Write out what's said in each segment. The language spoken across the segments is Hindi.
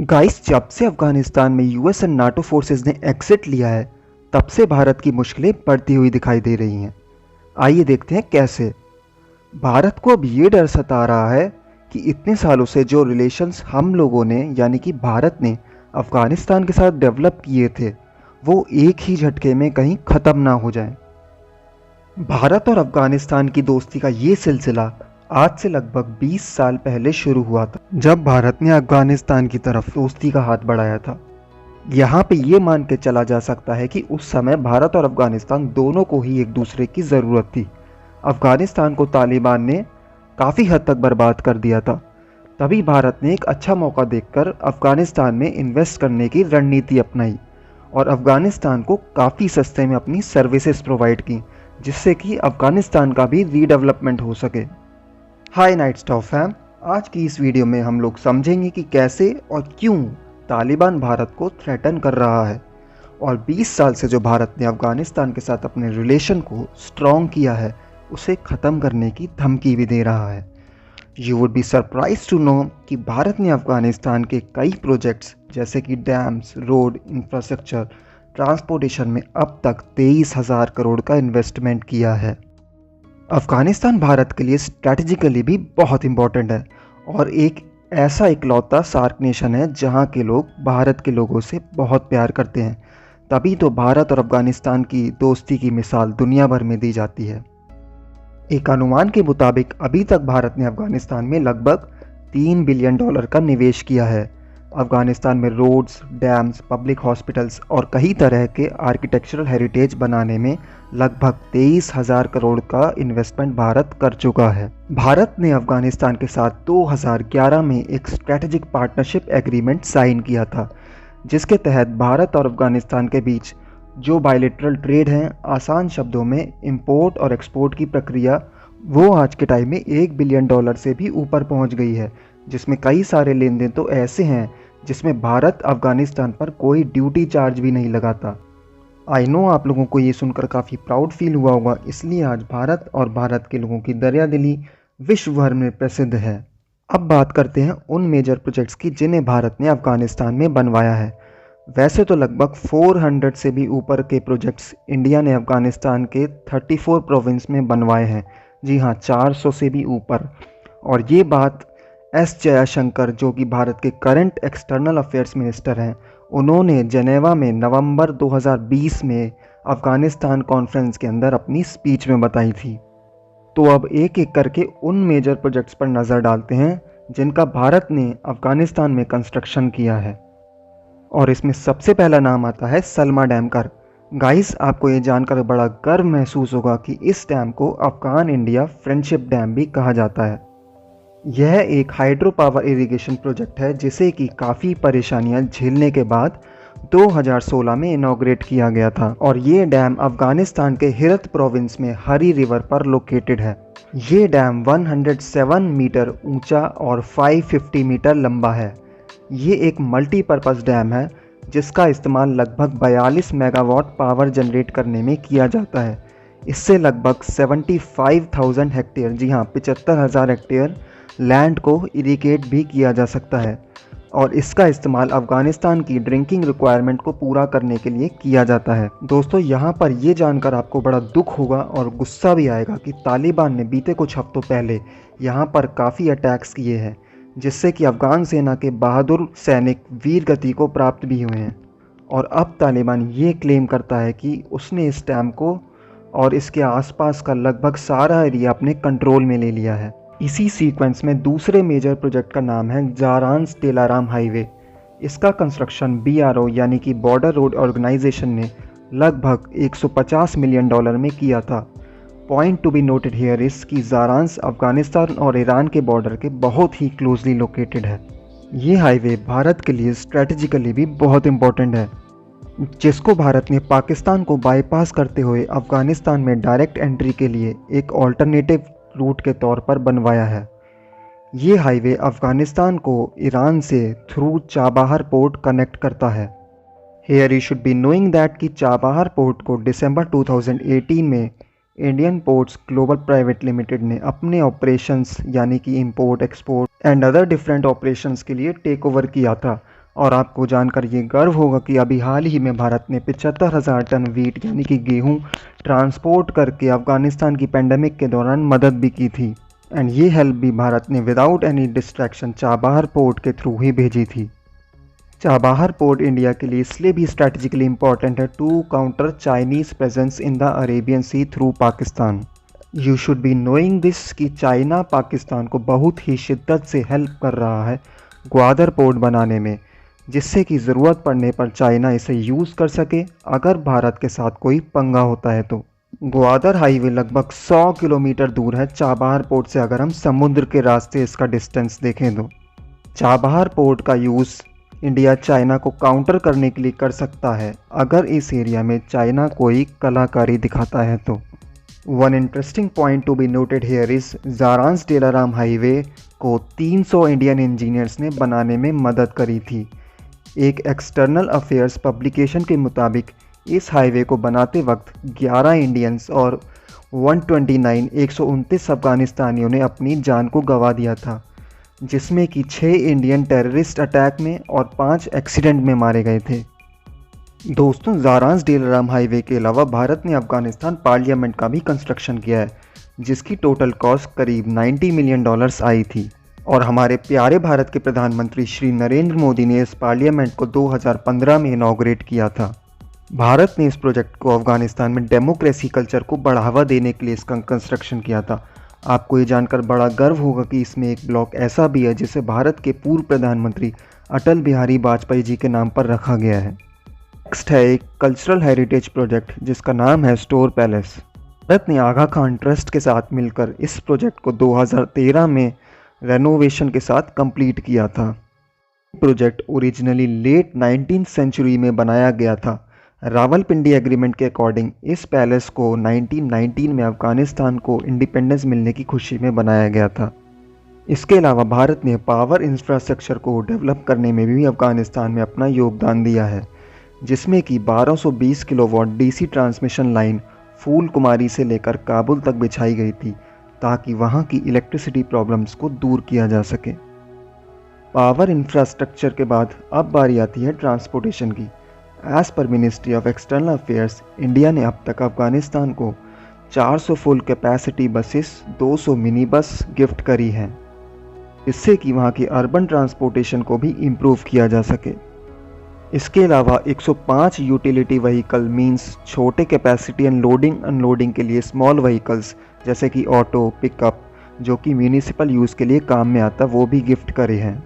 गाइस, जब से अफगानिस्तान में यूएस एंड नाटो फोर्सेस ने एग्जिट लिया है, तब से भारत की मुश्किलें बढ़ती हुई दिखाई दे रही हैं। आइए देखते हैं कैसे। भारत को अब ये डर सता रहा है कि इतने सालों से जो रिलेशंस हम लोगों ने यानी कि भारत ने अफगानिस्तान के साथ डेवलप किए थे, वो एक ही झटके में कहीं ख़त्म ना हो जाए। भारत और अफगानिस्तान की दोस्ती का ये सिलसिला आज से लगभग 20 साल पहले शुरू हुआ था, जब भारत ने अफगानिस्तान की तरफ दोस्ती का हाथ बढ़ाया था। यहाँ पे ये मान के चला जा सकता है कि उस समय भारत और अफगानिस्तान दोनों को ही एक दूसरे की ज़रूरत थी। अफगानिस्तान को तालिबान ने काफ़ी हद तक बर्बाद कर दिया था। तभी भारत ने एक अच्छा मौका देखकर अफगानिस्तान में इन्वेस्ट करने की रणनीति अपनाई और अफगानिस्तान को काफ़ी सस्ते में अपनी सर्विसेज प्रोवाइड की, जिससे कि अफगानिस्तान का भी रीडेवलपमेंट हो सके। हाय नाइट स्टॉप फैम, आज की इस वीडियो में हम लोग समझेंगे कि कैसे और क्यों तालिबान भारत को थ्रेटन कर रहा है और 20 साल से जो भारत ने अफगानिस्तान के साथ अपने रिलेशन को स्ट्रॉन्ग किया है, उसे ख़त्म करने की धमकी भी दे रहा है। You would be surprise to know कि भारत ने अफगानिस्तान के कई प्रोजेक्ट्स जैसे कि डैम्स, रोड, इंफ्रास्ट्रक्चर, ट्रांसपोर्टेशन में अब तक 23,000 करोड़ का इन्वेस्टमेंट किया है। अफगानिस्तान भारत के लिए स्ट्रैटेजिकली भी बहुत इम्पोर्टेंट है और एक ऐसा इकलौता सार्क नेशन है जहां के लोग भारत के लोगों से बहुत प्यार करते हैं। तभी तो भारत और अफगानिस्तान की दोस्ती की मिसाल दुनिया भर में दी जाती है। एक अनुमान के मुताबिक अभी तक भारत ने अफगानिस्तान में लगभग $3 बिलियन का निवेश किया है। अफगानिस्तान में रोड्स, डैम्स, पब्लिक हॉस्पिटल्स और कई तरह के आर्किटेक्चरल हेरिटेज बनाने में लगभग 23,000 करोड़ का इन्वेस्टमेंट भारत कर चुका है। भारत ने अफगानिस्तान के साथ 2011 में एक स्ट्रेटेजिक पार्टनरशिप एग्रीमेंट साइन किया था, जिसके तहत भारत और अफगानिस्तान के बीच जो बायलैटरल ट्रेड हैं, आसान शब्दों में इंपोर्ट और एक्सपोर्ट की प्रक्रिया, वो आज के टाइम में $1 बिलियन से भी ऊपर पहुंच गई है, जिसमें कई सारे लेन देन तो ऐसे हैं जिसमें भारत अफगानिस्तान पर कोई ड्यूटी चार्ज भी नहीं लगाता। आई नो आप लोगों को ये सुनकर काफ़ी प्राउड फील हुआ होगा, इसलिए आज भारत और भारत के लोगों की दरियादिली विश्व भर में प्रसिद्ध है। अब बात करते हैं उन मेजर प्रोजेक्ट्स की जिन्हें भारत ने अफगानिस्तान में बनवाया है। वैसे तो लगभग 400 से भी ऊपर के प्रोजेक्ट्स इंडिया ने अफगानिस्तान के 34 प्रोविंस में बनवाए हैं। जी हाँ, 400 से भी ऊपर। और ये बात एस जयशंकर, जो कि भारत के करंट एक्सटर्नल अफेयर्स मिनिस्टर हैं, उन्होंने जेनेवा में नवंबर 2020 में अफगानिस्तान कॉन्फ्रेंस के अंदर अपनी स्पीच में बताई थी। तो अब एक एक करके उन मेजर प्रोजेक्ट्स पर नज़र डालते हैं जिनका भारत ने अफगानिस्तान में कंस्ट्रक्शन किया है। और इसमें सबसे पहला नाम आता है सलमा डैम का। गाइस, आपको ये जानकर बड़ा गर्व महसूस होगा कि इस डैम को अफगान इंडिया फ्रेंडशिप डैम भी कहा जाता है। यह एक हाइड्रो पावर इरिगेशन प्रोजेक्ट है जिसे कि काफ़ी परेशानियां झेलने के बाद 2016 में इनॉग्रेट किया गया था और ये डैम अफगानिस्तान के हिरत प्रोविंस में हरी रिवर पर लोकेटेड है। ये डैम 107 मीटर ऊंचा और 550 मीटर लंबा है। ये एक मल्टीपर्पज़ डैम है जिसका इस्तेमाल लगभग 42 मेगावाट पावर जनरेट करने में किया जाता है। इससे लगभग 75,000 हेक्टेयर, जी हाँ 75,000 हेक्टेयर लैंड को इरिगेट भी किया जा सकता है और इसका इस्तेमाल अफगानिस्तान की ड्रिंकिंग रिक्वायरमेंट को पूरा करने के लिए किया जाता है। दोस्तों, यहाँ पर ये जानकर आपको बड़ा दुख होगा और गुस्सा भी आएगा कि तालिबान ने बीते कुछ हफ्तों पहले यहाँ पर काफ़ी अटैक्स किए हैं, जिससे कि अफगान सेना के बहादुर सैनिक वीर गति को प्राप्त भी हुए हैं। और अब तालिबान ये क्लेम करता है कि उसने इस डैम को और इसके आसपास का लगभग सारा एरिया अपने कंट्रोल में ले लिया है। इसी सीक्वेंस में दूसरे मेजर प्रोजेक्ट का नाम है जारांस तेलाराम हाईवे। इसका कंस्ट्रक्शन BRO यानी कि बॉर्डर रोड ऑर्गेनाइजेशन ने लगभग $150 मिलियन में किया था। Point to be noted here is कि जारांस अफगानिस्तान और ईरान के बॉर्डर के बहुत ही क्लोजली लोकेटेड है। ये हाईवे भारत के लिए स्ट्रेटेजिकली भी बहुत इम्पोर्टेंट है, जिसको भारत ने पाकिस्तान को बाईपास करते हुए अफगानिस्तान में डायरेक्ट एंट्री के लिए एक ऑल्टरनेटिव रूट के तौर पर बनवाया है। ये हाईवे अफगानिस्तान को ईरान से थ्रू चाबाहर पोर्ट कनेक्ट करता है। Here you should be knowing that कि चाबाहर पोर्ट को दिसंबर 2018 में Indian ports global private limited ने अपने ऑपरेशंस यानी कि import, export and other different operations के लिए टेक ओवर किया था। और आपको जानकर ये गर्व होगा कि अभी हाल ही में भारत ने 75,000 टन वीट यानी कि गेहूं ट्रांसपोर्ट करके अफगानिस्तान की पेंडेमिक के दौरान मदद भी की थी। एंड ये हेल्प भी भारत ने without any distraction Chabahar port के थ्रू ही भेजी थी। चाबहार पोर्ट इंडिया के लिए इसलिए भी स्ट्रैटेजिकली इंपॉर्टेंट है to counter Chinese presence in the Arabian Sea through Pakistan. You should be knowing this कि चाइना पाकिस्तान को बहुत ही शिद्दत से हेल्प कर रहा है ग्वादर पोर्ट बनाने में, जिससे कि ज़रूरत पड़ने पर चाइना इसे यूज़ कर सके अगर भारत के साथ कोई पंगा होता है तो। ग्वादर हाईवे लगभग 100 किलोमीटर दूर है चाबहार पोर्ट से अगर हम समुद्र के रास्ते इसका डिस्टेंस देखें तो। चाबहार पोर्ट का यूज़ इंडिया चाइना को काउंटर करने के लिए कर सकता है अगर इस एरिया में चाइना कोई कलाकारी दिखाता है तो। One interesting point to be noted here is जारांस Delaram highway को 300 इंडियन इंजीनियर्स ने बनाने में मदद करी थी। एक एक्सटर्नल अफेयर्स पब्लिकेशन के मुताबिक इस हाईवे को बनाते वक्त 11 इंडियंस और 129 अफगानिस्तानियों ने अपनी जान को गंवा दिया था, जिसमें कि 6 इंडियन टेररिस्ट अटैक में और 5 एक्सीडेंट में मारे गए थे। दोस्तों, जारांस डेलाराम हाईवे के अलावा भारत ने अफगानिस्तान पार्लियामेंट का भी कंस्ट्रक्शन किया है, जिसकी टोटल कॉस्ट करीब $90 मिलियन आई थी। और हमारे प्यारे भारत के प्रधानमंत्री श्री नरेंद्र मोदी ने इस पार्लियामेंट को 2015 में इनॉग्रेट किया था। भारत ने इस प्रोजेक्ट को अफगानिस्तान में डेमोक्रेसी कल्चर को बढ़ावा देने के लिए इसका कंस्ट्रक्शन किया था। आपको ये जानकर बड़ा गर्व होगा कि इसमें एक ब्लॉक ऐसा भी है जिसे भारत के पूर्व प्रधानमंत्री अटल बिहारी वाजपेयी जी के नाम पर रखा गया है। नेक्स्ट है एक कल्चरल हेरिटेज प्रोजेक्ट जिसका नाम है स्टोर पैलेस। भारत ने आगा खान ट्रस्ट के साथ मिलकर इस प्रोजेक्ट को 2013 में रेनोवेशन के साथ कंप्लीट किया था। Project originally late 19th century में बनाया गया था। रावलपिंडी एग्रीमेंट के अकॉर्डिंग इस पैलेस को 1919 में अफगानिस्तान को इंडिपेंडेंस मिलने की खुशी में बनाया गया था। इसके अलावा भारत ने पावर इंफ्रास्ट्रक्चर को डेवलप करने में भी अफगानिस्तान में अपना योगदान दिया है, जिसमें कि 1220 किलोवाट डीसी ट्रांसमिशन लाइन फूल कुमारी से लेकर काबुल तक बिछाई गई थी ताकि वहां की इलेक्ट्रिसिटी प्रॉब्लम्स को दूर किया जा सके। पावर इंफ्रास्ट्रक्चर के बाद अब बारी आती है ट्रांसपोर्टेशन की। एज पर ministry of external affairs, India ने अब तक अफगानिस्तान को 400 full capacity buses, 200 mini bus gift करी हैं, इससे कि वहाँ की अर्बन ट्रांसपोर्टेशन को भी इम्प्रूव किया जा सके। इसके अलावा 105 यूटिलिटी व्हीकल मींस छोटे कैपेसिटी अनलोडिंग अनलोडिंग के लिए स्मॉल व्हीकल्स जैसे कि ऑटो, पिकअप, जो कि म्यूनिसिपल यूज़ के लिए काम में आता, वो भी गिफ्ट करे हैं।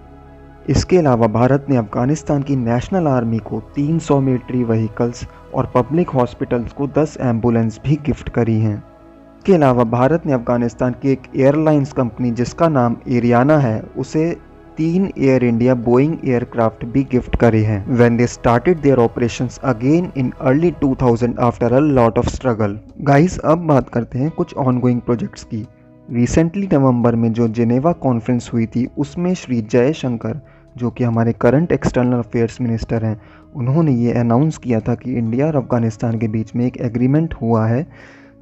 इसके अलावा भारत ने अफगानिस्तान की नेशनल आर्मी को 300 मिलिट्री व्हीकल्स और पब्लिक हॉस्पिटल्स को 10 एम्बुलेंस भी गिफ्ट करी हैं। इसके अलावा भारत ने अफगानिस्तान की एक एयरलाइंस कंपनी जिसका नाम एरियाना है, उसे 3 एयर इंडिया बोइंग एयरक्राफ्ट भी गिफ्ट करे हैं when they started their operations again in early 2000 after a lot of struggle. Guys, अब बात करते हैं कुछ ऑनगोइंग प्रोजेक्ट्स की। रिसेंटली नवंबर में जो जेनेवा कॉन्फ्रेंस हुई थी, उसमें श्री जयशंकर, जो कि हमारे करंट एक्सटर्नल अफेयर्स मिनिस्टर हैं, उन्होंने ये अनाउंस किया था कि इंडिया और अफगानिस्तान के बीच में एक एग्रीमेंट हुआ है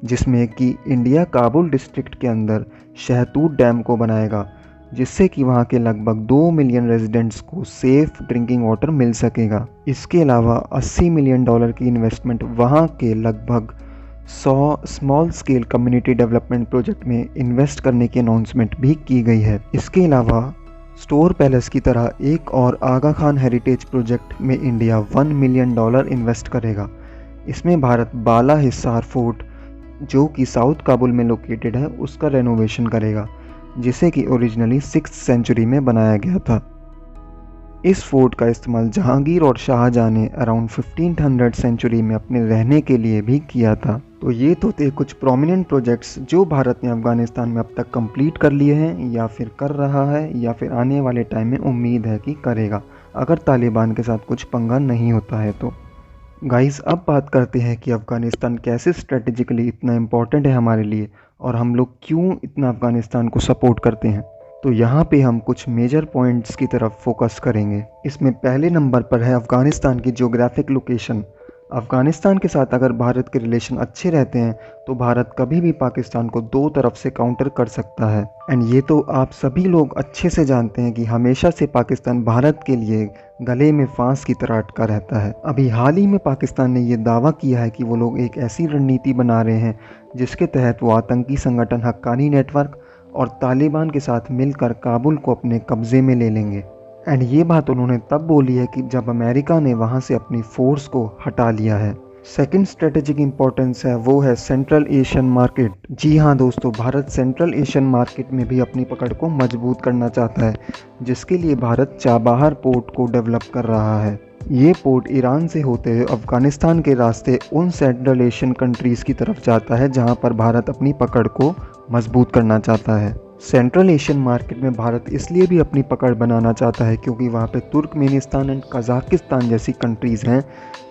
जिसमें कि इंडिया काबुल डिस्ट्रिक्ट के अंदर शहतूत डैम को बनाएगा, जिससे कि वहाँ के लगभग 2 मिलियन रेजिडेंट्स को सेफ ड्रिंकिंग वाटर मिल सकेगा। इसके अलावा $80 मिलियन की इन्वेस्टमेंट वहाँ के लगभग 100 small scale community development project में इन्वेस्ट करने की अनाउंसमेंट भी की गई है। इसके अलावा स्टोर पैलेस की तरह एक और आगा खान हेरिटेज प्रोजेक्ट में इंडिया $1 मिलियन इन्वेस्ट करेगा। इसमें भारत बाला हिसार फोर्ट, जो कि साउथ काबुल में लोकेटेड है, उसका रेनोवेशन करेगा, जिसे कि ओरिजिनली 6th सेंचुरी में बनाया गया था। इस फोर्ट का इस्तेमाल जहांगीर और शाहजहां ने अराउंड 1500 सेंचुरी में अपने रहने के लिए भी किया था। तो ये तो थे कुछ प्रोमिनेंट प्रोजेक्ट्स जो भारत ने अफगानिस्तान में अब तक कंप्लीट कर लिए हैं या फिर कर रहा है या फिर आने वाले टाइम में उम्मीद है कि करेगा, अगर तालिबान के साथ कुछ पंगा नहीं होता है तो। गाइस, अब बात करते हैं कि अफ़गानिस्तान कैसे स्ट्रेटेजिकली इतना इम्पोर्टेंट है हमारे लिए और हम लोग क्यों इतना अफ़गानिस्तान को सपोर्ट करते हैं। तो यहाँ पे हम कुछ मेजर पॉइंट्स की तरफ फोकस करेंगे। इसमें पहले नंबर पर है अफ़गानिस्तान की ज्योग्राफिक लोकेशन। अफ़गानिस्तान के साथ अगर भारत के रिलेशन अच्छे रहते हैं तो भारत कभी भी पाकिस्तान को दो तरफ से काउंटर कर सकता है। एंड ये तो आप सभी लोग अच्छे से जानते हैं कि हमेशा से पाकिस्तान भारत के लिए गले में फांस की तरह अटका रहता है। अभी हाल ही में पाकिस्तान ने ये दावा किया है कि वो लोग एक ऐसी रणनीति बना रहे हैं जिसके तहत वो आतंकी संगठन हक्कानी नेटवर्क और तालिबान के साथ मिलकर काबुल को अपने कब्जे में ले लेंगे। एंड ये बात उन्होंने तब बोली है कि जब अमेरिका ने वहाँ से अपनी फोर्स को हटा लिया है। सेकंड स्ट्रेटेजिक इंपॉर्टेंस है वो है सेंट्रल एशियन मार्केट। जी हाँ दोस्तों, भारत सेंट्रल एशियन मार्केट में भी अपनी पकड़ को मजबूत करना चाहता है, जिसके लिए भारत चाबहार पोर्ट को डेवलप कर रहा है। ये पोर्ट ईरान से होते हुए अफ़गानिस्तान के रास्ते उन सेंट्रल एशियन कंट्रीज़ की तरफ जाता है जहाँ पर भारत अपनी पकड़ को मजबूत करना चाहता है। सेंट्रल एशियन मार्केट में भारत इसलिए भी अपनी पकड़ बनाना चाहता है क्योंकि वहाँ पे तुर्कमेनिस्तान एंड कज़ाकिस्तान जैसी कंट्रीज़ हैं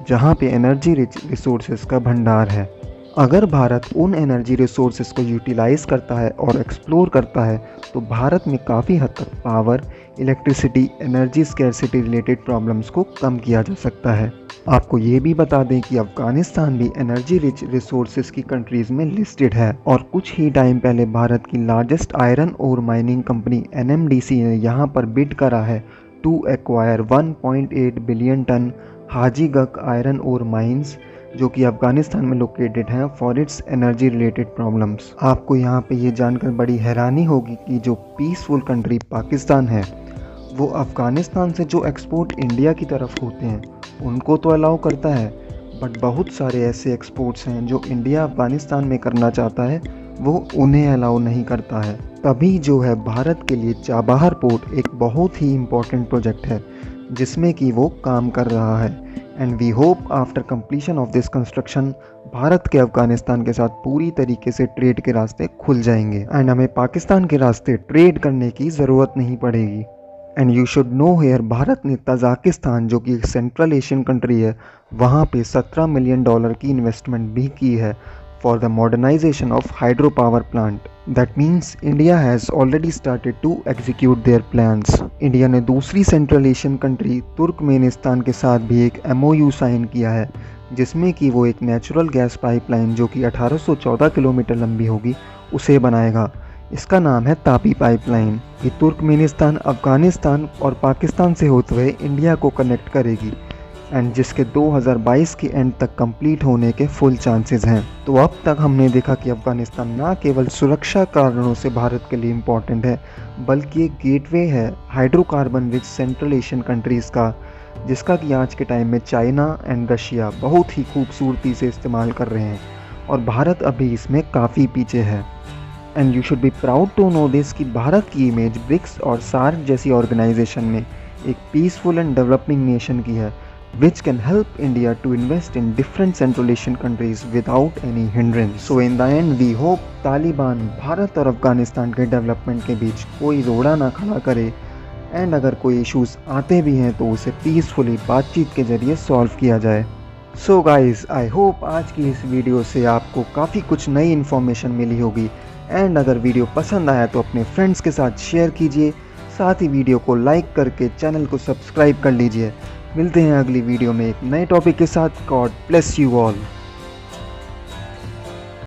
जहाँ पे एनर्जी रिच रिसोर्सेज का भंडार है। अगर भारत उन एनर्जी रिसोर्सेज को यूटिलाइज़ करता है और एक्सप्लोर करता है तो भारत में काफ़ी हद तक power, electricity, energy scarcity related problems को कम किया जा सकता है। आपको ये भी बता दें कि अफ़गानिस्तान भी एनर्जी रिच रिसोर्सेज की कंट्रीज़ में लिस्टेड है और कुछ ही टाइम पहले भारत की largest iron ore mining company NMDC ने यहाँ पर बिड करा है to acquire 1.8 billion ton Hajigak iron ore mines, जो कि अफ़गानिस्तान में लोकेटेड हैं for its energy related problems. आपको यहाँ पे ये जानकर बड़ी हैरानी होगी कि जो पीसफुल कंट्री पाकिस्तान है वो अफ़गानिस्तान से जो एक्सपोर्ट इंडिया की तरफ होते हैं उनको तो अलाउ करता है, बट बहुत सारे ऐसे एक्सपोर्ट्स हैं जो इंडिया अफ़गानिस्तान में करना चाहता है वो उन्हें अलाउ नहीं करता है। तभी जो है भारत के लिए चाबहार पोर्ट एक बहुत ही इम्पोर्टेंट प्रोजेक्ट है जिसमें कि वो काम कर रहा है। And we hope after completion of this construction Bharat के अफ़गानिस्तान के साथ पूरी तरीके से ट्रेड के रास्ते खुल जाएंगे एंड हमें पाकिस्तान के रास्ते ट्रेड करने की ज़रूरत नहीं पड़ेगी। And you should know here, Bharat ने तजाकिस्तान जो कि एक सेंट्रल एशियन कंट्री है वहाँ पे $17 मिलियन की इन्वेस्टमेंट भी की है for the modernisation of hydro power plant. That means India has already started to execute their plans. India ने दूसरी सेंट्रल एशियन कंट्री तुर्कमेनिस्तान के साथ भी एक MOU साइन किया है जिसमें कि वो एक नेचुरल गैस पाइपलाइन जो कि 1814 किलोमीटर लंबी होगी उसे बनाएगा। इसका नाम है तापी पाइपलाइन। ये तुर्कमेनिस्तान, अफ़गानिस्तान और पाकिस्तान से होते हुए इंडिया को कनेक्ट करेगी एंड जिसके 2022 के एंड तक कंप्लीट होने के फुल चांसेस हैं। तो अब तक हमने देखा कि अफ़गानिस्तान ना केवल सुरक्षा कारणों से भारत के लिए इम्पॉर्टेंट है बल्कि एक गेटवे है hydrocarbon rich central Asian countries का, जिसका कि आज के टाइम में चाइना एंड रशिया बहुत ही खूबसूरती से इस्तेमाल कर रहे हैं और भारत अभी इसमें काफ़ी पीछे है। And you should be proud to know this कि भारत की इमेज ब्रिक्स और सार्क जैसी ऑर्गेनाइजेशन में एक पीसफुल एंड डेवलपिंग नेशन की है which can help India to invest in different Central Asian countries without any hindrance. So in the end we hope Taliban Bharat और अफ़गानिस्तान के डेवलपमेंट के बीच कोई रोड़ा ना खड़ा करे एंड अगर कोई इश्यूज आते भी हैं तो उसे पीसफुली बातचीत के जरिए सॉल्व किया जाए। सो गाइज, आई होप आज की इस वीडियो से आपको काफ़ी कुछ नई इन्फॉर्मेशन मिली होगी एंड अगर वीडियो पसंद आया तो अपने फ्रेंड्स के साथ शेयर कीजिए, साथ ही वीडियो को लाइक करके चैनल को सब्सक्राइब कर लीजिए। मिलते हैं अगली वीडियो में एक नए टॉपिक के साथ। God bless you all.